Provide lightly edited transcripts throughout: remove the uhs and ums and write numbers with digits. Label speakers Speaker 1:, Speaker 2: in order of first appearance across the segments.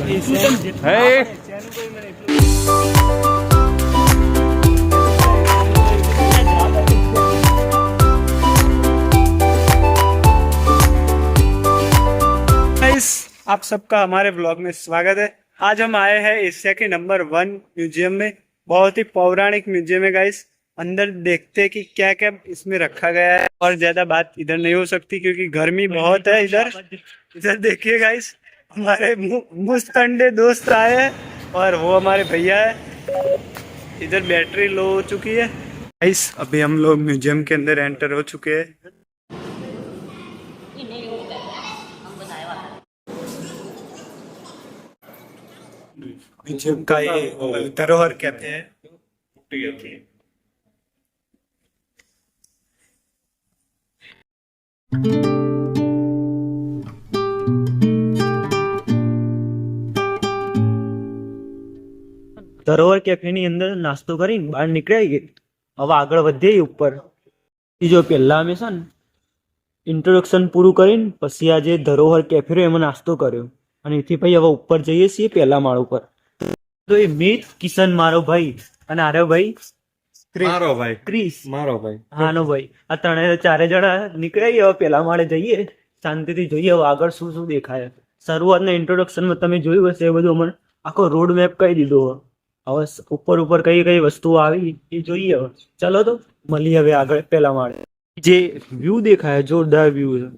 Speaker 1: आप सबका हमारे ब्लॉग में स्वागत है। आज हम आए हैं एशिया के नंबर 1 म्यूजियम में। बहुत ही पौराणिक म्यूजियम है गाइस। अंदर देखते हैं कि क्या क्या इसमें रखा गया है। और ज्यादा बात इधर नहीं हो सकती क्योंकि गर्मी बहुत है इधर देखिए गाइस, हमारे मुस्तंडे दोस्त आए हैं और वो हमारे भैया है। इधर बैटरी लो हो चुकी है गाइस। अभी हम लोग म्यूजियम के अंदर एंटर हो चुके हैं। म्यूजियम का ये धरोहर कैफे है।
Speaker 2: ધરોહર કેફેની અંદર નાસ્તો કરીને બહાર નીકળ્યા ગઈ. હવે આગળ વધીએ ઉપર. જો પહેલા અમે છે ને ઇન્ટ્રોડક્શન પૂરું કરીને પછી આ જે ધરોહર કેફે રહ્યો એમાં નાસ્તો કર્યો અને એથી ભાઈ હવે ઉપર જઈએ છીએ પહેલા માળ ઉપર. તો એ મિત, કિશન મારો ભાઈ અને આરવ ભાઈ ક્રિસ મારો ભાઈ હાનો ભાઈ, આ ત્રણે ચારે જણા નીકળ્યા. હવે પહેલા માળે જઈએ, શાંતિથી જોઈએ હવે આગળ શું શું દેખાય. શરૂઆતના ઇન્ટ્રોડક્શનમાં તમે જોયું હશે એ બધું અમને આખો રોડ મેપ કહી દીધો. હવે ઉપર કઈ કઈ વસ્તુઓ આવી એ જોઈએ. હવે ચલો તો મળીએ હવે આગળ પહેલા માળે. જે વ્યૂ દેખાય જોરદાર વ્યૂ છે.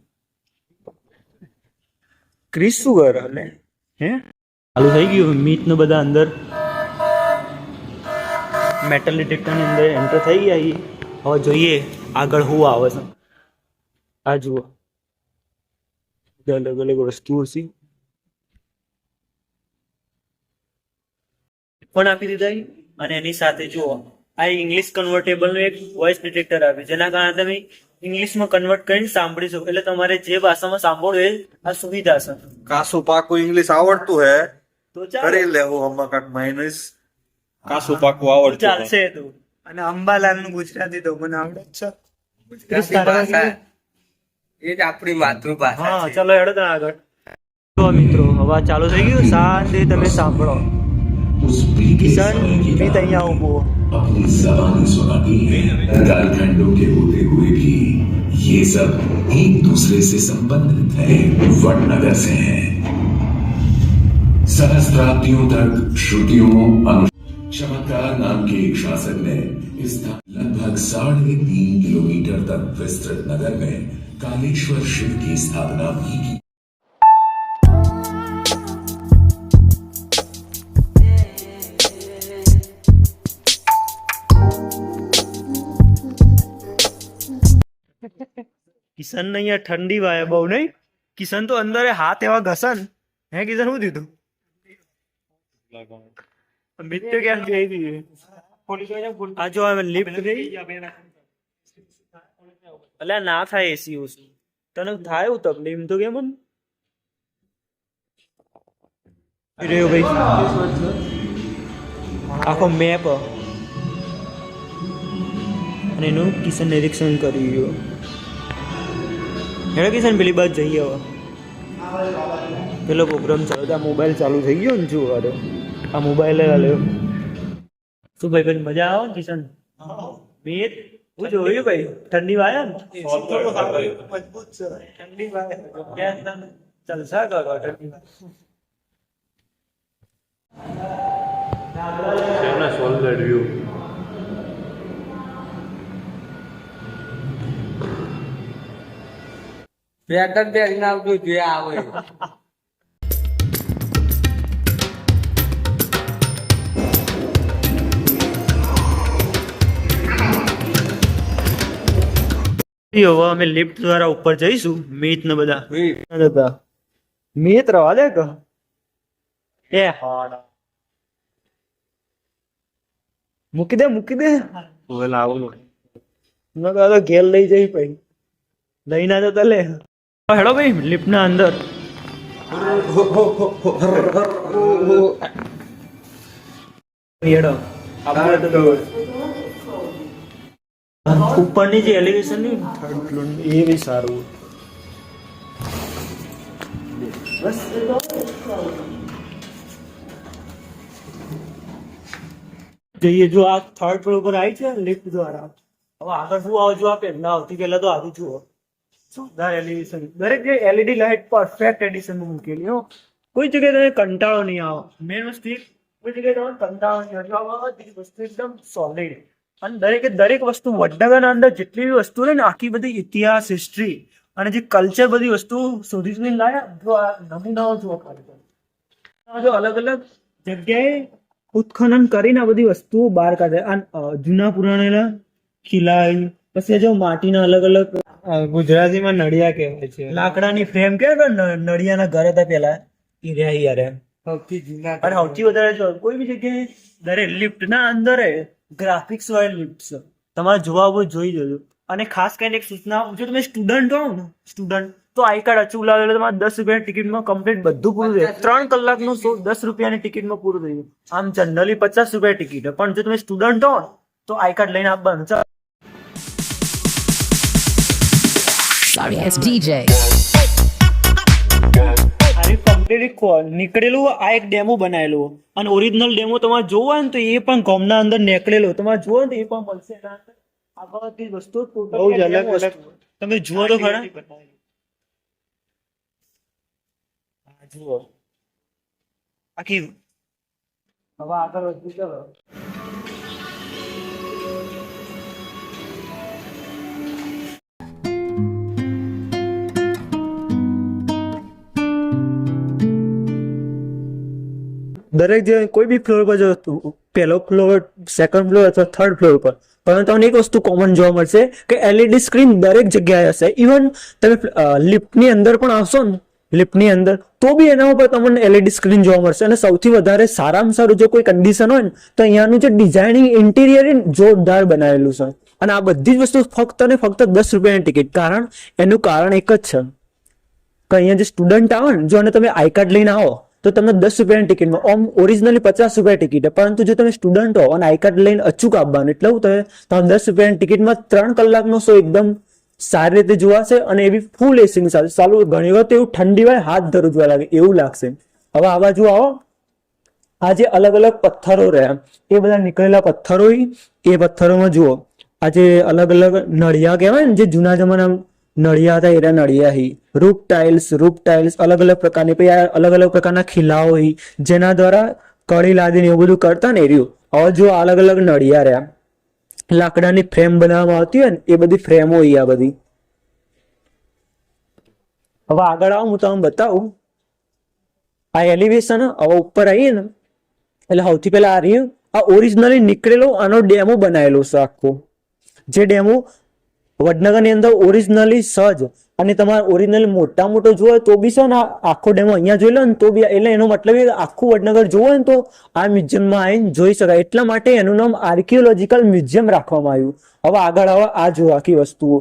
Speaker 2: ક્રિસ શું કરે હે ચાલુ થઈ ગયું. મીટ ને બધા અંદર મેટલ ડિટેક્ટરની અંદર એન્ટર થઈ ગયા. હવે જોઈએ આગળ શું આવે છે. આ જુઓ અલગ અલગ વસ્તુઓ છે પણ આપી દીધા. અને એની સાથે જુઓ આ ઇંગ્લિશ કન્વર્ટેબલ નું એક વોઇસ ડિટેક્ટર આપ્યું જેના કારણે તમે ઇંગ્લિશમાં કન્વર્ટ કરીને સાંભળી શકો. એટલે તમારે જે ભાષામાં સાંભળવું એ આ સુવિધા છે.
Speaker 3: કાસુ પાકું ઇંગ્લિશ આવડતું હે
Speaker 2: તો
Speaker 3: કરી લેવું હમણાં કાંક માઇનસ.
Speaker 1: કાસુ પાકું આવડતું ચાલશે તો. અને અંબાલાલ નું ગુજરાતી તો મને આવડે જ છે.
Speaker 4: એ જ આપણી માતૃભાષા.
Speaker 2: હા ચલો હેડો તો આગળ. તો મિત્રો હવે ચાલુ થઈ ગયું. શાંતિ તમે સાંભળો. किसान भी तैयार हो
Speaker 5: अपनी जबानी सुनाती है. कालखंडों के होते हुए भी ये सब एक दूसरे से संबंधित है. वडनगर से है. सहस्त्राब्दियों तक श्रुतियों चमत्कार नाम के एक शासक ने इस लगभग 3.5 किलोमीटर तक विस्तृत नगर में कालेश्वर शिव की स्थापना भी की.
Speaker 2: કિશન ને અહીંયા ઠંડી વાય બહુ નહીં. કિશન તો અંદર હાથ એવા ઘસન હે. કિશન શું દીધું મિત્ર ક્યાં ગઈ હતી. આ જો લિફ્ટ ગઈ. અલ્યા ના થાય એસી ઓસી તને થાય એવું તકલીફ તો કેમ રહ્યો ભાઈ. આખો મેપ અને એનું કિશન નિરીક્ષણ કરી રહ્યો. હેડો કિશન પેલી બાદ જઈએ. હવે પેલો પ્રોગ્રામ ચાલુ. આ મોબાઈલ ચાલુ થઈ ગયો ને. જુઓ આ મોબાઈલ લ્યો. શું ભાઈ ભાઈ મજા આવે ને કિશન? મેં હું જોયું ભાઈ ઠંડી વાયા ને મજબૂત છે. ઠંડી વાય ચાલસા કરો. ઠંડી સોલ્ડર વ્યૂ.
Speaker 4: પેટર્ન પહેરીને આવતું જે આવે.
Speaker 2: હવે અમે લિફ્ટ દ્વારા ઉપર જઈશું. મીત ને બધા મીત રવા દે કે એ હાડા મૂકી દે લાવો ઘેર લઈ જઈ પછી લઈ ના જતા લે. હેડો ભાઈ લિફ્ટ ના અંદર. હેડો ઉપરની જે એલિવેશન ની થર્ડ ફ્લોર એ બી સારું. બસ જઈએ જો આ થર્ડ ફ્લોર પર આવી છે લિફ્ટ દ્વારા. હવે આગળ શું આવો જો આ પહેલા આવતી પહેલા તો આવું જુઓ સુંદર એલિવેશન. દરેક જે એલઈડી લાઇટ પરફેક્ટ એડિશનમાં મૂકેલી હો. કોઈ જગ્યાએ તમે કંટાળો નહીં આવે. મેન વસ્તુ કોઈ જગ્યાએ તમે કંટાળો નહીં આવે. બધી વસ્તુ એકદમ સોલિડ અને દરેક વસ્તુ વડનગરના અંદર જેટલી બી વસ્તુ હોય ને આખી બધી ઇતિહાસ હિસ્ટ્રી અને જે કલ્ચર બધી વસ્તુ શોધી લાયા જો આ નમૂનાઓ જુઓ ખાલી જો અલગ અલગ જગ્યાએ ઉત્ખનન કરીને આ બધી વસ્તુઓ બહાર કાઢે. આ જૂના પુરાણેલા કિલ્લા પછી જો માટીના અલગ અલગ
Speaker 1: ગુજરાતીમાં નડિયા કહેવાય છે.
Speaker 2: લાકડાની ફ્રેમ કે નળિયાના ઘર હતા પેલા ઈ રહ્યા યાર.
Speaker 4: સૌથી જૂના
Speaker 2: અને સૌથી વધારે જો કોઈ બી જગ્યાએ દરેક લિફ્ટ ના અંદર ગ્રાફિક્સ વાળી લિફ્ટ છે. તમારે જોવા હોય જોઈ જજો. અને ખાસ કરીને એક સૂચના આપું છું, તમે સ્ટુડન્ટ હો ને સ્ટુડન્ટ તો આઈ કાર્ડ અચૂક લાવે તમારે 10 રૂપિયાની ટિકિટમાં કમ્પ્લીટ બધું પૂરું થાય. 3 કલાકનું શો 10 રૂપિયાની ટિકિટમાં પૂરું થઈ ગયું. આમ જનરલી 50 રૂપિયા ટિકિટ પણ જો તમે સ્ટુડન્ટ હો તો આઈ કાર્ડ લઈને આપવાનું.
Speaker 6: Sorry, it's DJ.
Speaker 2: આની કમ્પ્લીટ નીકળેલું આ એક ડેમો બનાવેલું અને ઓરિજિનલ ડેમો તમારે જોવો હોય ને તો એ પણ ગામના અંદર નીકળેલો તમારે જોવો ને તો એ પણ મળશે. એના અંદર આ બધી વસ્તુ total
Speaker 1: બહુ જ અલગ
Speaker 2: વસ્તુ.
Speaker 1: અલગ
Speaker 2: તમે જુઓ તો ખરા. હા, જુઓ આખી. હવે આગળ વધુ ચાલો. દરેક જે કોઈ બી ફ્લોર પર જો પહેલો ફ્લોર સેકન્ડ ફ્લોર અથવા થર્ડ ફ્લોર પર પરંતુ તમને એક વસ્તુ કોમન જોવા મળશે કે એલઈડી સ્ક્રીન દરેક જગ્યાએ હશે. ઇવન તમે લિફ્ટની અંદર પણ આવશો ને લિફ્ટની અંદર તો બી એના ઉપર તમને એલઈડી સ્ક્રીન જોવા મળશે. અને સૌથી વધારે સારામાં સારું જો કોઈ કન્ડિશન હોય ને તો અહીંયાનું જે ડિઝાઇનિંગ ઇન્ટિરિયર જોરદાર બનાવેલું છે. અને આ બધી જ વસ્તુ ફક્ત ને ફક્ત 10 રૂપિયાની ટિકિટ. એનું કારણ એક જ છે કે અહીંયા જે સ્ટુડન્ટ આવે ને જો અને તમે આઈ કાર્ડ લઈને આવો તો તમને 10 રૂપિયાની ટિકિટમાં ઓમ ઓરિજિનલી 50 રૂપિયા ટિકિટ. પરંતુ જો તમે સ્ટુડન્ટ હો અને આઈ કાર્ડ લઈને અચૂક આપવાનું એટલે તમે 10 રૂપિયાની ટિકિટમાં 3 કલાકનો શો એકદમ સારી રીતે જોવાશે અને એવી ફૂલ એસી સાથે ચાલુ. ઘણી વખત એવું ઠંડી વાય હાથ ધરવા લાગે એવું લાગશે. હવે આ બાજુ આવો. આ જે અલગ અલગ પથ્થરો રહ્યા એ બધા નીકળેલા પથ્થરો એ પથ્થરોમાં જુઓ આ જે અલગ અલગ નળિયા કહેવાય ને જે જૂના જમાના નળિયા હતા એના નળિયા રૂપ ટાઇલ્સ અલગ અલગ પ્રકારની પછી આ અલગ અલગ પ્રકારના ખીલાઓ જેના દ્વારા કળી લાદીને એવું બધું કરતા ને એર્યું. હવે જો અલગ અલગ નળિયા રહ્યા લાકડાની ફ્રેમ બનાવવામાં આવતી હોય ને એ બધી ફ્રેમો આ બધી. હવે આગળ આવો હું તમને બતાવું આ એલિવેશન. હવે ઉપર આવીએ ને એટલે સૌથી પહેલા આ રહ્યું આ ઓરિજિનલી નીકળેલો આનો ડેમો બનાવેલો છે આખો. જે ડેમો વડનગરની અંદર ઓરિજિનલી સજ અને તમારે ઓરિજિનલી મોટા મોટો જોવે તો બી છે ને આખો ડેમો અહીંયા જોઈ લો ને તો બી એટલે એનો મતલબ આખું વડનગર જોવે ને તો આ મ્યુઝિયમમાં આવીને જોઈ શકાય. એટલા માટે એનું નામ આર્કિયોલોજીકલ મ્યુઝિયમ રાખવામાં આવ્યું. હવે આગળ આવે આ જુઓ આખી વસ્તુઓ.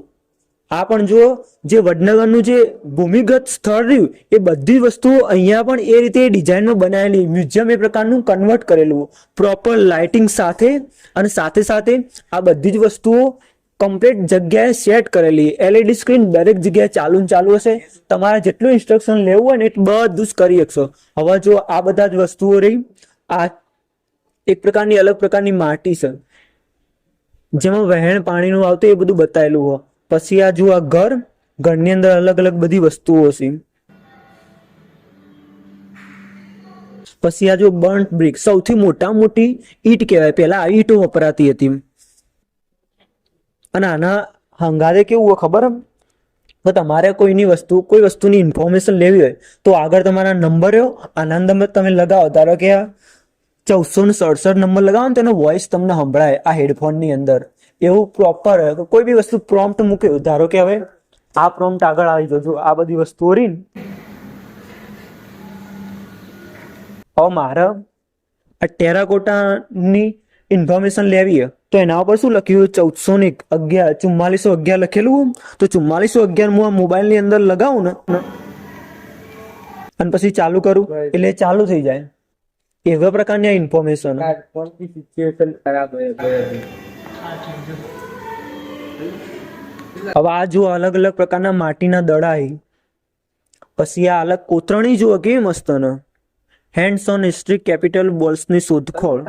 Speaker 2: આ પણ જુઓ જે વડનગરનું જે ભૂમિગત સ્થળ રહ્યું એ બધી વસ્તુઓ અહીંયા પણ એ રીતે ડિઝાઇનમાં બનાવેલી મ્યુઝિયમ એ પ્રકારનું કન્વર્ટ કરેલું પ્રોપર લાઇટિંગ સાથે. અને સાથે સાથે આ બધી જ વસ્તુઓ કમ્પ્લીટ જગ્યાએ સેટ કરેલી. એલઈડી સ્ક્રીન દરેક જગ્યાએ ચાલુ હશે. તમારે જેટલું ઇન્સ્ટ્રક્શન લેવું હોય ને એટલું બધું જ કરી શકશો. હવે જો આ બધા જ વસ્તુઓ રહી આ એક પ્રકારની અલગ પ્રકારની માટી છે જેમાં વહેણ પાણીનું આવતું એ બધું બતાવેલું હોય. પછી આ જો આ ઘરની અંદર અલગ અલગ બધી વસ્તુઓ છે. પછી આ જો બર્ન્ટ બ્રિક સૌથી મોટી ઈંટ કહેવાય. પહેલા આવી ઈંટો વપરાતી હતી. અને આના હંગારે કેવું હોય ખબર તો તમારે કોઈ વસ્તુની ઇન્ફોર્મેશન લેવી હોય તો આગળ તમારા નંબર રહ્યો આના નંબર તમે લગાવો. ધારો કે 1467 નંબર લગાવો ને તેનો વોઇસ તમને સંભળાય આ હેડફોનની અંદર. એવું પ્રોપર કોઈ બી વસ્તુ પ્રોમ્પ્ટ મૂક્યો. ધારો કે હવે આ પ્રોમ્પ્ટ આગળ આવી જજો આ બધી વસ્તુઓ રહી. હવે મારે આ ટેરાકોટાની ઇન્ફોર્મેશન લેવી તો એના ઉપર શું લખ્યું 4411 લખેલું. તો 4411 હું આ મોબાઈલની અંદર લગાવું ને અને પછી ચાલુ કરું એટલે ચાલુ થઈ જાય. એવા પ્રકારની આ ઇન્ફોર્મેશન.
Speaker 4: સિચ્યુએશન ખરાબ
Speaker 2: હવે આ જો અલગ અલગ પ્રકારના માટીના દડા. પછી આ અલગ કોતરણી જુઓ કેવી મસ્ત ને હેન્ડ્સ ઓન હિસ્ટ્રી કેપિટલ બોલ્સની શોધખોળ.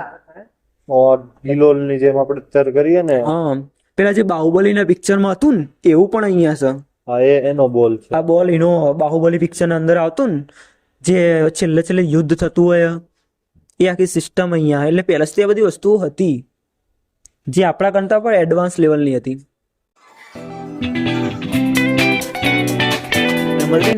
Speaker 3: और હિલોલ ની જેમ આપણે અત્યારે કરીએ ને
Speaker 2: હા, પેલા જે બાહુબલીના પિક્ચરમાં હતું ને એવું પણ અહીંયા છે.
Speaker 3: હા એ એનો બોલ છે.
Speaker 2: આ બોલ એનો બાહુબલી પિક્ચરના અંદર આવતો ને, જે છેલ્લે યુદ્ધ થતું હોય એ આખી સિસ્ટમ અહીંયા. એટલે પહેલાથી આ બધી વસ્તુઓ હતી જે આપણા કરતા પણ એડવાન્સ લેવલની હતી.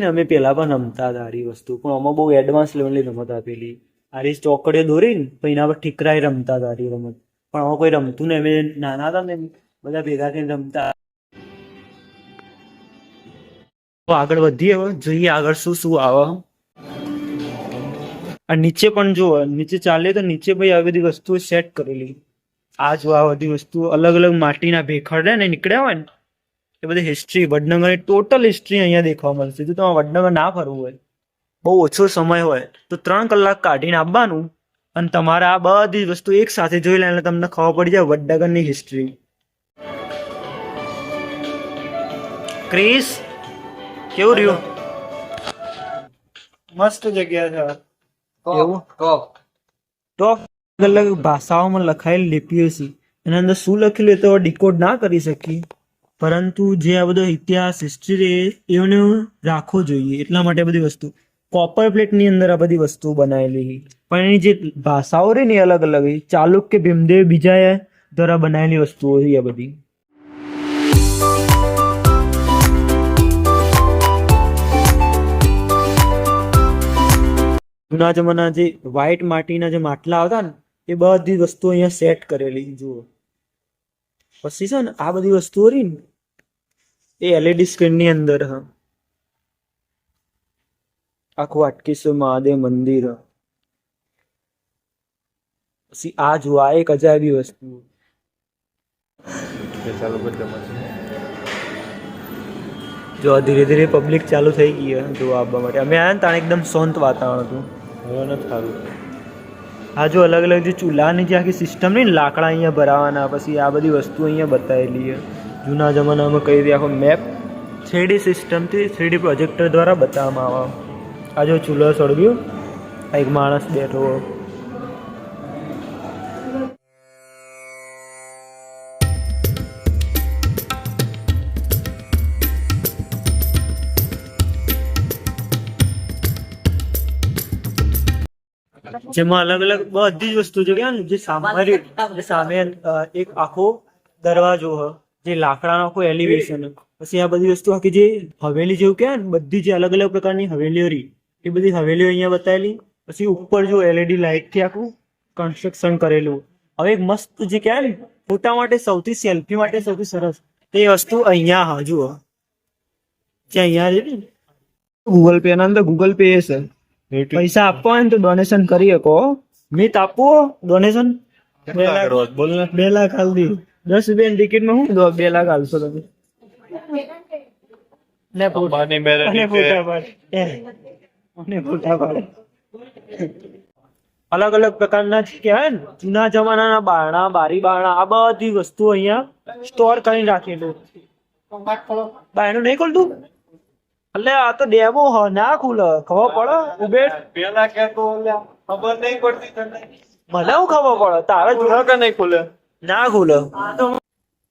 Speaker 2: ને અમે પેલા પણ રમતા હતા આ વસ્તુ, પણ આમાં બહુ એડવાન્સ લેવલની રમત આપેલી. આ ચોકડીઓ દોરીને પછી એના પર ઠીકરાઈ રમતા હતા આ રમત. પણ આમાં કોઈ રમતું ને, અમે નાના હતા ને બધા ભેગા થઈને રમતા. આગળ વધીએ, હવે જોઈએ આગળ શું શું આવે. આ નીચે પણ જો, નીચે ચાલે તો નીચે ભાઈ આવી બધી વસ્તુઓ સેટ કરેલી. આ જો આ બધી વસ્તુઓ અલગ અલગ માટીના ભેખડ ને નીકળ્યા હોય ને એ બધી હિસ્ટ્રી, વડનગરની ટોટલ હિસ્ટ્રી અહીંયા દેખવા મળશે. જો તમારે વડનગર ના ફરવું હોય, બહુ ઓછો સમય હોય તો 3 કલાક કાઢીને આવવાનું અને તમારે આ બધી વસ્તુ એક સાથે જોઈ લે એટલે તમને ખબર પડી જાય વડનગરની હિસ્ટ્રી. ક્રિસ કેવું રહ્યું?
Speaker 1: મસ્ત જગ્યા છે.
Speaker 2: એવું તો અલગ અલગ ભાષાઓમાં લખાયેલ લિપિઓ છે. એના અંદર શું લખેલું એ તો ડિકોડ ના કરી શકીએ, પરંતુ જે આ બધો ઇતિહાસ, હિસ્ટ્રી એને રાખવો જોઈએ. એટલા માટે બધી વસ્તુ કોપર પ્લેટની અંદર આ બધી વસ્તુ બનાવેલી. પણ એની જે ભાષાઓ રહી ને અલગ અલગ, ચાલુક્ય, ભીમદેવ બીજા દ્વારા બનાવેલી વસ્તુઓ છે આ બધી. જૂના જમાના જે વ્હાઈટ માટીના જે માટલા આવતા ને એ બધી વસ્તુઓ અહીંયા સેટ કરેલી જુઓ. પછી છે ને આ બધી વસ્તુઓ રહી ને એ LED સ્ક્રીનની અંદર હ આખું હાટકેશ્વર મહાદેવ મંદિર. પછી આ જુઓ, આ એક અજાયબી વસ્તુ. જો ધીરે ધીરે પબ્લિક ચાલુ થઈ ગઈ જો આવવા માટે. અમે આવ્યા ને ત્યાં એકદમ શાંત વાતાવરણ હતું. આ જો અલગ અલગ જે ચૂલાની જે આખી સિસ્ટમ નહીં, લાકડા અહીંયા ભરાવાના, પછી આ બધી વસ્તુ અહીંયા બતાવેલી છે. જૂના જમાનામાં કઈ રીતે આખો મેપ 3D સિસ્ટમથી 3D પ્રોજેક્ટર દ્વારા બતાવવામાં આવે. આ જો ચૂલો સળગ્યો, એક માણસ બેઠો. જેમાં અલગ અલગ બધી જ વસ્તુ છે કે જે સામે એક આખો દરવાજો હ, જે લાકડાનો આખો એલિવેશન. પછી આ બધી વસ્તુ આખી જે હવેલી જેવું કે બધી જે અલગ અલગ પ્રકારની હવેલીઓ રહી એ બધી હવેલીઓ અહીંયા બતાવેલી. પછી ઉપર જો LED લાઇટ થી આખું કન્સ્ટ્રક્શન કરેલું. હવે એક મસ્ત જે કહેવાય ને ફોટા માટે સૌથી, સેલ્ફી માટે સૌથી સરસ તે વસ્તુ અહીંયા હા જુઓ, જે અહીંયા છે ને ગૂગલ પે ના અંદર ગૂગલ પે છે. પૈસા આપવા હોય ને તો ડોનેશન કરી શકો. મિત આપવો ડોનેશન 2 લાખ હાલ દી. 10 રૂપિયાની ટિકિટ માં હું 2 લાખ હાલશો તમે. અલગ અલગ પ્રકારના કહેવાય ને જૂના જમાનાના બારણા, બારી બારણા, આ બધી વસ્તુ અહીંયા સ્ટોર કરીને રાખેલું. બાયણું નહીં ખોલતું એટલે આ તો ડેમો હ, ના ખુલે ખબર પડે. ઉબેર
Speaker 1: પેલા કેતો ખબર નહીં પડતી તને.
Speaker 2: મને હું ખબર પડે તારે જોવા કે નહીં ખુલે, ના ખુલે.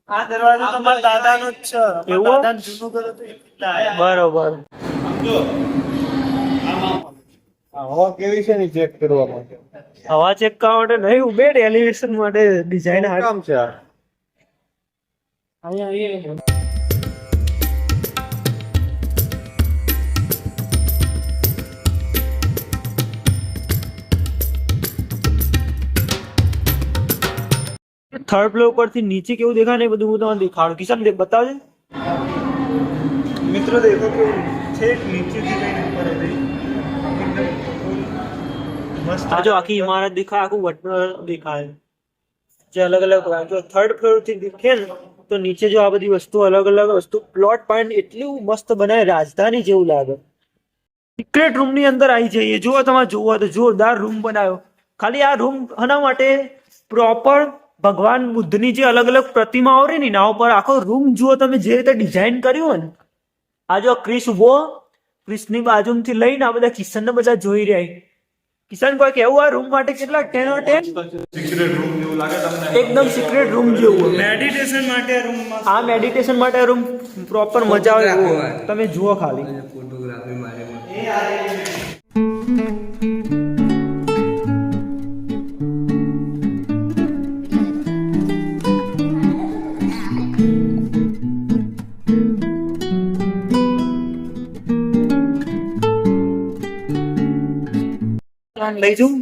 Speaker 1: આ દરવાજો તમારા દાદાનો જ છે.
Speaker 2: એવું?
Speaker 1: દાદાને જૂનું કરો તો
Speaker 2: બરોબર.
Speaker 3: હવા કેવી છે ને ચેક કરવા માટે.
Speaker 2: હવા ચેક કરવા માટે નહીં, ઉબેર એલિવેશન માટે ડિઝાઇન
Speaker 3: કામ છે આ.
Speaker 2: થર્ડ ફ્લોર પરથી નીચે કેવું દેખાય ને એ બધું હું તમને દેખાડું. કિશન બતાવજે.
Speaker 1: મિત્રો દેખો કે છેક નીચેથી લઈને ઉપર હતી. મસ્ત.
Speaker 2: આ જો આખી ઇમારત દેખાય, આખું વટનગર દેખાય. જે અલગ અલગ જો થર્ડ ફ્લોર થી દેખે ને તો નીચે જો આ બધી વસ્તુ અલગ અલગ વસ્તુ પ્લોટ પોઈન્ટ એટલું મસ્ત બનાવે, રાજધાની જેવું લાગે. સિક્રેટ રૂમ ની અંદર આવી જઈએ. જો તમારે જોવો તો જોરદાર રૂમ બનાવ્યો. ખાલી આ રૂમ આના માટે પ્રોપર ભગવાન બુદ્ધની જે અલગ અલગ પ્રતિમાઓ રહી ને એના ઉપર આખો રૂમ જુઓ તમે, જે રીતે ડિઝાઇન કર્યું હોય ને. આ જો ક્રિસ ઉભો, ક્રિસની બાજુથી લઈને આ બધા કિશનને બધા જોઈ રહ્યા. કિશન કોઈ કેવું આ રૂમ માટે કેટલા 10 or 10?
Speaker 3: સિક્રેટ રૂમ જેવું લાગે તમને?
Speaker 2: એકદમ સિક્રેટ રૂમ જેવું.
Speaker 1: મેડિટેશન માટે રૂમમાં
Speaker 2: આ મેડિટેશન માટે રૂમ પ્રોપર મજા આવે એવું. તમે જુઓ ખાલી.
Speaker 4: ફોટોગ્રાફી મારે
Speaker 2: લઈ જાઉં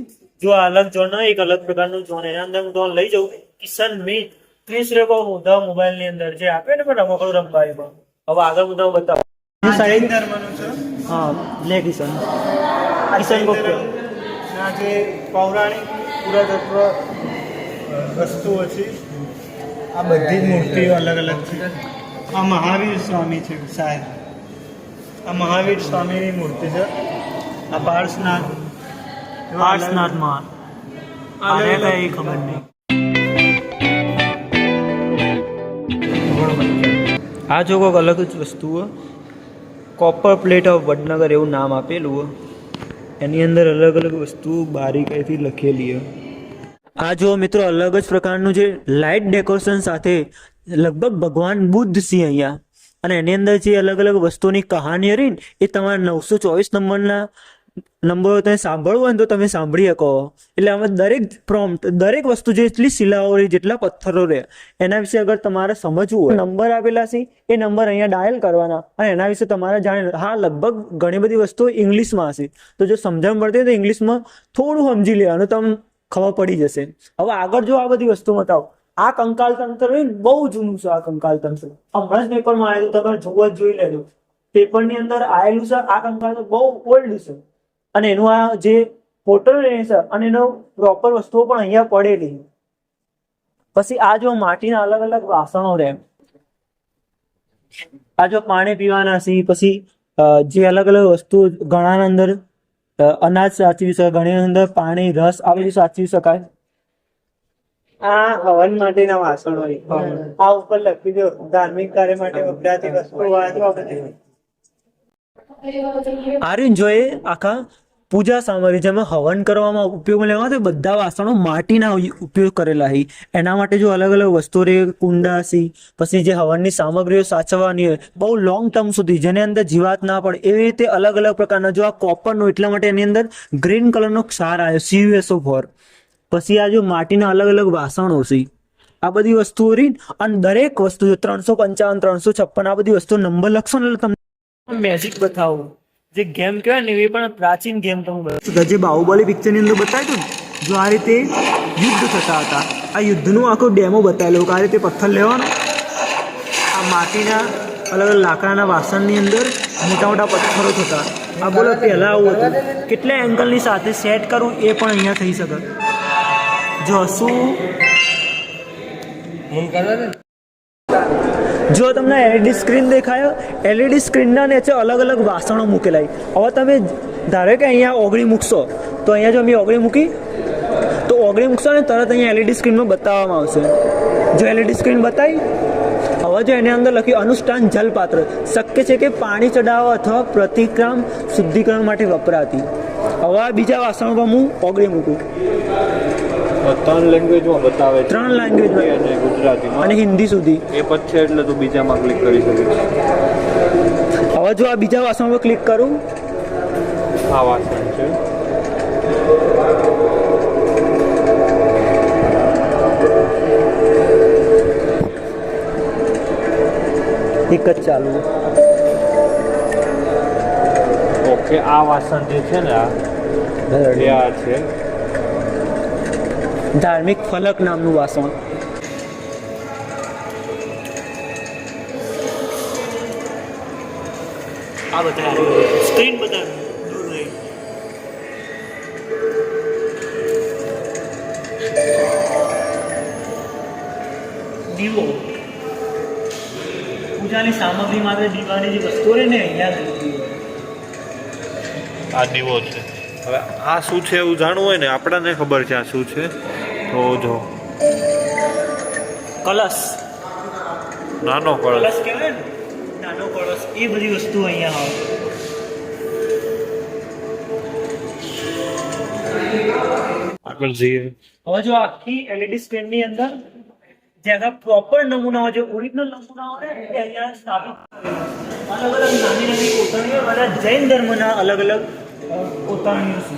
Speaker 2: જો આ અલગ ઝોન એક અલગ પ્રકારનું ઝોન એના અંદર હું તો લઈ જાઉં. કિશન મીટ 30 રેકો હોતા મોબાઈલ ની અંદર જે આપે ને પણ રમકડું રમવા એમાં. હવે આગળ હું તમને બતાવું.
Speaker 1: જૈન ધર્મનું છે.
Speaker 2: હા લે કિશન ગુપ્ત
Speaker 1: ના જે પૌરાણિક પુરાતત્વ વસ્તુઓ છે આ બધી જ મૂર્તિઓ અલગ અલગ છે. આ મહાવીર સ્વામી છે સાહેબ. આ મહાવીર સ્વામીની મૂર્તિ છે. આ પાર્શનાથ
Speaker 2: પાર્શનાથમાં આને કઈ ખબર નહીં. આ જો કોઈક અલગ જ વસ્તુ કોપર પ્લેટ ઓફ વડનગર એવું નામ આપેલું. એની અંદર અલગ અલગ વસ્તુ બારીકાઈથી લખેલી. આ જો મિત્રો અલગ જ પ્રકારનું જે લાઇટ ડેકોરેશન સાથે લગભગ ભગવાન બુદ્ધ છે અહીંયા. અને એની અંદર જે અલગ અલગ વસ્તુની કહાની રહી ને એ તમારા 924 નંબરના નંબરો તમે સાંભળવું હોય ને તો તમે સાંભળી શકો. એટલે આમાં દરેક પ્રોમ્પ્ટ દરેક વસ્તુ જેટલી શિલાઓ રહી જેટલા પથ્થરો રહે એના વિશે અગર તમારે સમજવું હોય નંબર આપેલા છે એ નંબર અહીંયા ડાયલ કરવાના અને એના વિશે તમારે જાણે. હા લગભગ ઘણી બધી વસ્તુઓ ઇંગ્લિશમાં હશે તો જો સમજણ પડતી હોય તો ઇંગ્લિશમાં થોડું સમજી લેવાનું તમને ખબર પડી જશે. હવે આગળ જો આ બધી વસ્તુ બતાવો. આ કંકાલ તંત્ર બહુ જૂનું છે. આ કંકાલ તંત્ર હમણાં જ પેપરમાં આવેલું તમે જોવા જ જોઈ લેજો. પેપરની અંદર આવેલું છે. આ કંકાલ બહુ ઓલ્ડ છે અને એનું આ જે ફોટો છે અને એનો પ્રોપર વસ્તુઓ પણ અહીંયા પડેલી. પછી આ જો માટીના અલગ અલગ વાસણો રહે. આ જો પાણી પીવાના છે. પછી જે અલગ અલગ વસ્તુ ઘણાના અંદર અનાજ સાચવી શકાય, ઘણી અંદર પાણી રસ આ બધું સાચવી શકાય.
Speaker 1: આ હવન માટેના વાસણો આ ઉપર લખી દો ધાર્મિક કાર્ય માટે વપરાતી વસ્તુઓ.
Speaker 2: આર્યન જોઈએ આખા પૂજા સામગ્રી જેમાં હવન કરવામાં ઉપયોગમાં લેવા બધા વાસણો માટીના ઉપયોગ કરેલા છે. એના માટે જો અલગ અલગ વસ્તુઓ રે કુંડા છે. પછી જે હવનની સામગ્રીઓ સાચવવાની હોય બહુ લોંગ ટર્મ સુધી જેની અંદર જીવાત ના પડે એવી રીતે અલગ અલગ પ્રકારના જો આ કોપરનો એટલા માટે એની અંદર ગ્રીન કલરનો ક્ષાર આવ્યો CuSO4. પછી આ જો માટીના અલગ અલગ વાસણો છે. આ બધી વસ્તુઓ રહી અને દરેક વસ્તુ 355 356 આ બધી વસ્તુ નંબર લખશો ને એટલે તમને મેજિક બતાવું. જે ગેમ કહેવાય ને એ પણ પ્રાચીન ગેમ તમે જે બાહુબલી પિક્ચરની અંદર બતાવ્યું ને જો આ રીતે યુદ્ધ થતા હતા આ યુદ્ધનું આખો ડેમો બતાવેલો. આ રીતે પથ્થર લેવાનો આ માટીના અલગ અલગ લાકડાના વાસણની અંદર મોટા મોટા પથ્થરો થતા. આ બોલો પહેલાં આવું હતું. કેટલા એંગલની સાથે સેટ કરવું એ પણ અહીંયા થઈ શકે. જો શું જો તમને LED સ્ક્રીન દેખાય LED સ્ક્રીનના નીચે અલગ અલગ વાસણો મૂકેલા. હવે તમે ધારો કે અહીંયા ઓગળી મૂકશો તો અહીંયા જો અમે ઓગળી મૂકી તો ઓગળી મૂકશો ને તરત અહીંયા LED સ્ક્રીનમાં બતાવવામાં આવશે. જો LED સ્ક્રીન બતાવી હવે જો એની અંદર લખ્યું અનુષ્ઠાન જલપાત્ર શક્ય છે કે પાણી ચડાવવા અથવા પ્રતિક્રમ શુદ્ધિકરણ માટે વપરાતી. હવે બીજા વાસણો પર હું ઓગળી મૂકું.
Speaker 3: 3 લેંગ્વેજમાં બતાવે છે.
Speaker 2: 3 લેંગ્વેજમાં
Speaker 3: અને ગુજરાતીમાં
Speaker 2: અને હિન્દી સુધી.
Speaker 3: એ પછી એટલે તું બીજામાં ક્લિક કરી શકે.
Speaker 2: હવે જો આ બીજા વાસણ પર ક્લિક કરું
Speaker 3: આ વાસણ છે.
Speaker 2: એક જ ચાલુ.
Speaker 3: ઓકે આ વાસણ જે છે ને આ છે
Speaker 2: ધાર્મિક ફલક નામનું વાસણ. આ બતાવે સ્ક્રીન બતાવે દૂર રહી. દીવો પૂજાની સામગ્રી માટે દીવાની જે વસ્તુઓ રહે ને અહીંયા
Speaker 3: આ દીવો છે. હવે આ શું છે એવું જાણવું હોય ને આપણને ખબર છે આ શું છે તો જો
Speaker 2: કલશ
Speaker 3: નાનો કળશ
Speaker 2: કલશ કહેવાય ને નાનો કળશ એ બધી વસ્તુ અહીંયા આવે.
Speaker 3: આગળ જઈએ.
Speaker 2: હવે જો આખી એલઈડી સ્ક્રીન ની અંદર જે આખા પ્રોપર નમૂનાઓ જે ઓરિજિનલ નમૂનાઓ ને એ અહીંયા સ્થાપિત કરેલા. અલગ અલગ નાની નાની કોતરણીઓ બધા જૈન ધર્મના અલગ અલગ કોતરણીઓ છે.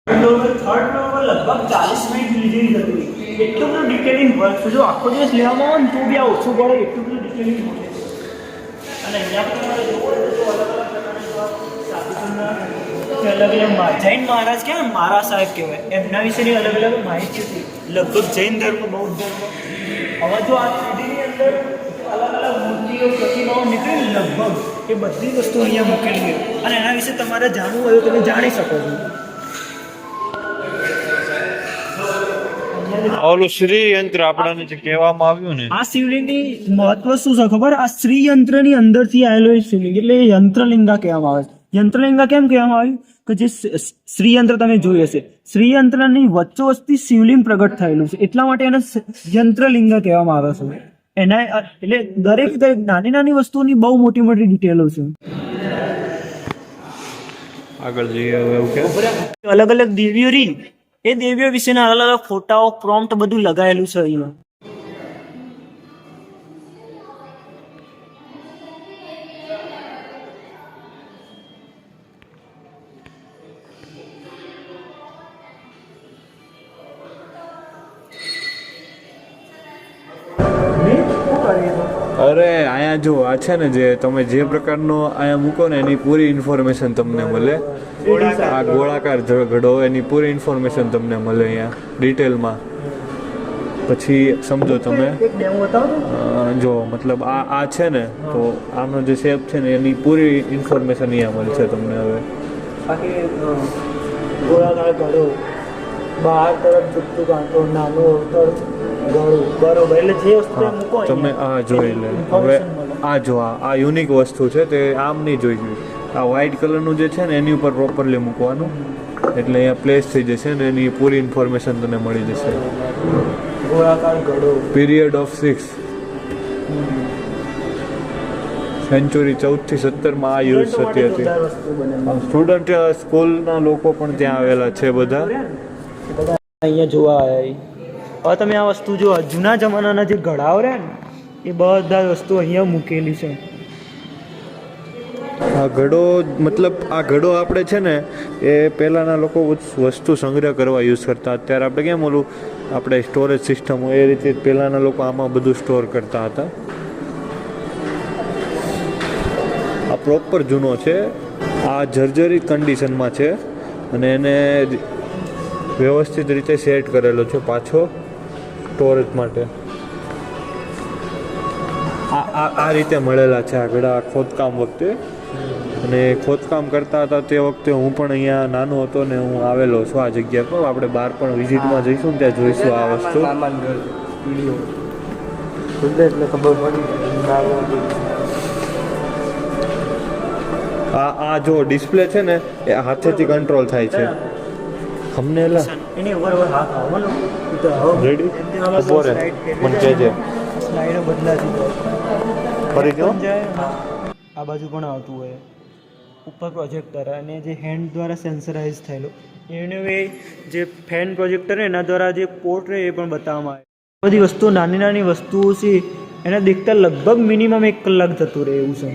Speaker 2: થર્ડ ફ્લોર પર લગભગ 40 મિનિટ લીધેલી હતી. એટલું બધું ડિટેલિંગ વર્ક છે. જો આખો દિવસ લેવામાં આવે ને તો બી આ ઓછું પડે એટલું બધું ડિટેલિંગ વર્ક છે. અને અહીંયા પણ તમારે જોવો હોય તો અલગ અલગ પ્રકારના સાધુસંતના અલગ અલગ જૈન મહારાજ કહેવાય, મહારાજ સાહેબ કહેવાય, એમના વિશેની અલગ અલગ માહિતી હતી. લગભગ જૈન ધર્મ, બૌદ્ધ ધર્મ. હવે જો આ પેઢીની અંદર અલગ અલગ મૂર્તિઓ પ્રતિમાઓ નીકળી લગભગ એ બધી વસ્તુ અહીંયા મૂકેલી છે. અને એના વિશે તમારે જાણવું હોય તો તમે જાણી શકો છો.
Speaker 3: ઓલું શ્રી યંત્ર આપણને જે કહેવામાં આવ્યું ને,
Speaker 2: આ શિવલિંગની મહત્વ શું છે ખબર? આ શ્રી યંત્રની અંદરથી આવેલો એ શિવલિંગ એટલે એ યંત્રલિંગા કહેવામાં આવે છે. યંત્રલિંગા કેમ કહેવામાં આવ્યું કે જે શ્રી યંત્ર તમે જોઈ હશે, શ્રી યંત્રની વચ્ચોવચથી શિવલિંગ પ્રગટ થયેલું છે એટલા માટે એને યંત્રલિંગા કહેવામાં આવે છે. એના એટલે દરેક નાની નાની વસ્તુની બહુ મોટી મોટી ડિટેલો છે.
Speaker 3: આગળ જઈએ હવે એવું કે
Speaker 2: અલગ અલગ દેવીઓ રહી એ દેવીઓ વિશેના અલગ અલગ ફોટાઓ પ્રોમ્પ્ટ બધું લગાવેલું છે અહીંયા.
Speaker 3: અરે અહીંયા જો આ છે ને, જે તમે જે પ્રકારનો અહીંયા મૂકો ને એની પૂરી ઇન્ફોર્મેશન તમને મળે. આ ગોળાકાર ઘડો એની પૂરી ઇન્ફોર્મેશન તમને મળે અહીંયા ડિટેલમાં. પછી સમજો તમે જો મતલબ આ છે ને, તો આનો જે શેપ છે ને એની પૂરી ઇન્ફોર્મેશન અહીંયા મળશે તમને. હવે
Speaker 2: બાકી ગોળાકાર ઘડો, બહાર તરફ ઝૂકતું કાંટો, નાનો અવતર ગળું, બરોબર. એટલે જે વસ્તુ મૂકો
Speaker 3: તમે આ જોઈ લે. હવે આ જો આ યુનિક વસ્તુ છે, તે આમ નહીં જોઈ જોઈએ. આ વ્હાઇટ કલરનું જે છે ને એની ઉપર પ્રોપરલી મૂકવાનું, એટલે અહીંયા પ્લેસ થઈ જશે ને એની પૂરી ઇન્ફોર્મેશન તને મળી જશે.
Speaker 2: ગોળાકાર ઘડો,
Speaker 3: પીરિયડ ઓફ 6 સેન્ચુરી 14 થી 17 માં આ યુઝ થતી હતી. સ્ટુડન્ટ સ્કૂલના લોકો પણ ત્યાં આવેલા છે બધા.
Speaker 2: અહીંયા જોવા આવ્યા. હવે તમે આ વસ્તુ જો જૂના જમાનાના જે ઘડાઓ રહ્યા ને એ બધા વસ્તુ અહીંયા મૂકેલી છે.
Speaker 3: આ ઘડો મતલબ આ ઘડો આપણે છે ને એ પહેલાંના લોકો વસ્તુ સંગ્રહ કરવા યુઝ કરતા. અત્યારે આપણે કેમ ઓલું આપણે સ્ટોરેજ સિસ્ટમ હોય એ રીતે પહેલાંના લોકો આમાં બધું સ્ટોર કરતા હતા. આ પ્રોપર જૂનો છે. આ જર્જરિત કન્ડિશનમાં છે અને એને વ્યવસ્થિત રીતે સેટ કરેલો છે પાછો સ્ટોરેજ માટે. આ રીતે મળેલા છે આ ઘડા ખોદકામ વખતે. અને ખોદકામ કરતા હતા તે વખતે હું પણ અહીંયા નાનો હતો ને હું આવેલો છું આ જગ્યા પર. આપણે બહાર પણ વિઝિટમાં જઈશું ને ત્યાં જોઈશું આ વસ્તુ.
Speaker 4: એટલે ખબર પડી.
Speaker 3: આ જો ડિસ્પ્લે છે ને એ હાથેથી કંટ્રોલ થાય છે. અમને એલા
Speaker 2: એની ઉપર હાથ આવવાનો
Speaker 3: રેડી ઉભો રે મને કહેજે
Speaker 2: સ્લાઇડો બદલાતી હોય.
Speaker 3: ફરી જો
Speaker 2: આ બાજુ પણ આવતું હોય ઉપર પ્રોજેક્ટર, અને જે હેન્ડ દ્વારા સેન્સરાઇઝ થયેલું એનું એ જે ફેન પ્રોજેક્ટર એના દ્વારા જે પોર્ટ રહે એ પણ બતાવવામાં આવે. બધી વસ્તુઓ નાની નાની વસ્તુઓ છે એને દેખતા લગભગ મિનિમમ 1 કલાક જતું રહે એવું છે.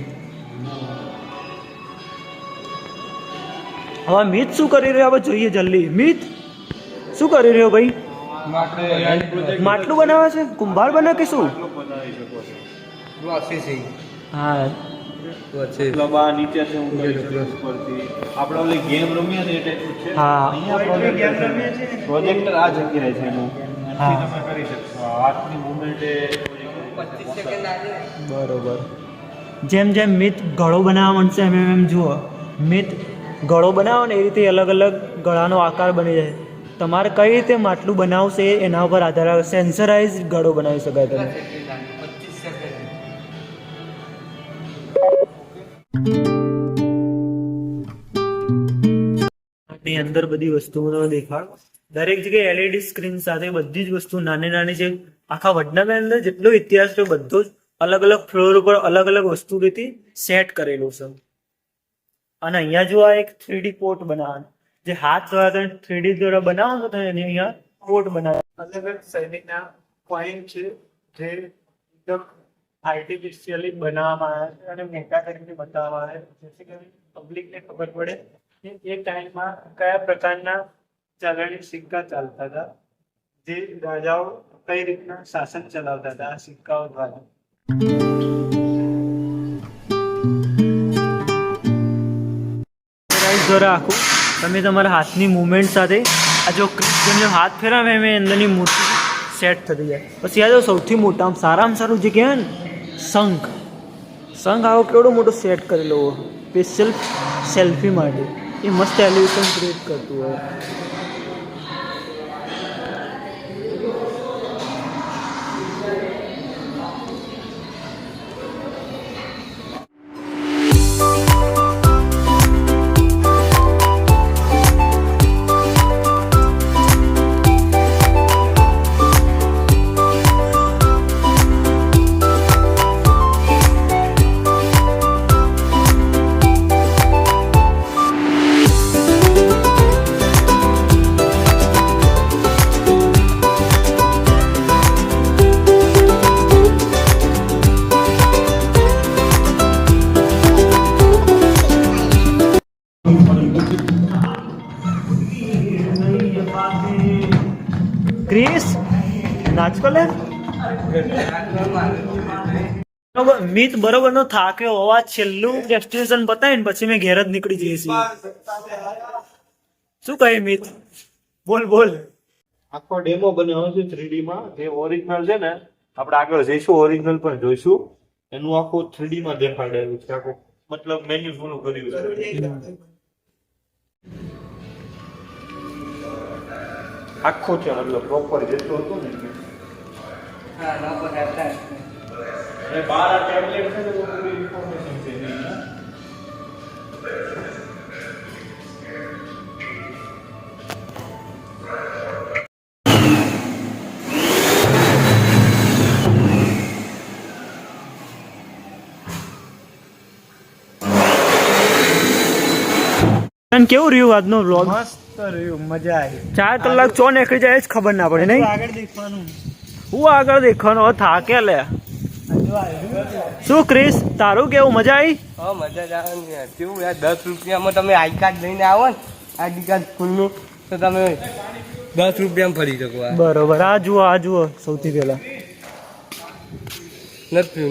Speaker 2: હવે મિત શું કરી રહ્યો હવે જોઈએ જલ્દી. મિત શું કરી રહ્યો ભાઈ? માટલું બનાવે છે? કુંભાર બને કે શું? હા
Speaker 3: મતલબ આ નીચે છે હું કરી શકું પરથી આપણે ઓલી ગેમ રમીએ ને એ ટાઈપનું છે.
Speaker 2: હા
Speaker 3: પ્રોજેક્ટર આ જગ્યાએ છે એનું.
Speaker 2: હા
Speaker 3: તમે કરી શકશો. હાથની મુવમેન્ટ એ
Speaker 2: બરોબર. જેમ જેમ મિત ગળો બનાવવા માંડશે એમ જુઓ મિત ગળો બનાવો ને એ રીતે અલગ અલગ ગળાનો આકાર બની જાય. તમારે કઈ રીતે માટલું બનાવશે એના ઉપર આધાર આવે. સેન્સરાઇઝ ગળો બનાવી શકાય તમે. ની અંદર બધી વસ્તુઓનો દેખાડ દરેક જગ્યાએ એલઈડી સ્ક્રીન સાથે બધી જ વસ્તુ નાની નાની છે. આખા વડનગરની અંદર જેટલો ઇતિહાસ છે બધો જ અલગ અલગ ફ્લોર ઉપર અલગ અલગ વસ્તુ રીતે સેટ કરેલું છે. અને અહીંયા જો આ એક 3D પોર્ટ બનાવવાનું જે હાથ દ્વારા તમે 3D દ્વારા બનાવો તો એની અહીંયા કોટ બનાવે.
Speaker 1: અલગ અલગ શૈલીના પોઈન્ટ છે જે એકદમ આર્ટિફિશિયલી બનાવવામાં આવે છે અને મોટા કરીને બતાવવામાં આવે છે જેથી કરીને પબ્લિકને ખબર પડે કે એ ટાઈમમાં કયા પ્રકારના ચલણી સિક્કા ચાલતા હતા, જે રાજાઓ કઈ રીતના શાસન ચલાવતા હતા આ સિક્કાઓ દ્વારા.
Speaker 2: દ્વારા આખું તમે તમારા હાથની મુવમેન્ટ સાથે આ જો જેમને હાથ ફેરવે એમ અંદરની મૂર્તિ સેટ થતી જાય. પછી આ જો સૌથી મોટા સારામાં સારું જે કહેવાય ને શંખ આવો કેવડો મોટો સેટ કરેલો હોય સ્પેશિયલ સેલ્ફી માટે. એ મસ્ત એલિવેશન ક્રિએટ કરતું હોય. ક્રિસ નાચકો લે મિત બરોબર નો થાક્યો હોવા છેલ્લું ડેસ્ટિનેશન બતાવીને પછી મેં ઘેર જ નીકળી જઈએ છીએ. શું કહે મિત? બોલ.
Speaker 3: આખો ડેમો બનાવ્યો છે 3D માં. જે ઓરિજિનલ છે ને આપણે આગળ જઈશું, ઓરિજિનલ પણ જોઈશું. એનું આખું 3D માં દેખાડેલું છે, આખું મતલબ મેન્યુ પૂરું કર્યું છે. આખું છે મતલબ પ્રોપર જેટલું હતું ને અને બહાર આ ટેબ્લેટ છે ને તો પૂરી ઇન્ફોર્મેશન છે એની અંદર.
Speaker 2: કેવું રહ્યું આજનો વ્લોગ?
Speaker 1: મસ્ત રહ્યું, મજા આવી.
Speaker 2: 4 કલાક ચો નીકળી જાય જ ખબર ના પડે નહીં.
Speaker 1: આગળ દેખવાનું.
Speaker 2: હું આગળ દેખવાનો થાકે લે. શું ક્રિસ તારું કેવું? મજા આવી?
Speaker 4: હા મજા જ આવે ને યાર. કેવું યાર 10 રૂપિયામાં તમે આઈ કાર્ડ લઈને આવો ને આઈડી કાર્ડ સ્કૂલનું તો તમે 10 રૂપિયામાં ફરી શકો.
Speaker 2: બરોબર. આ જુઓ સૌથી પહેલા
Speaker 4: નથી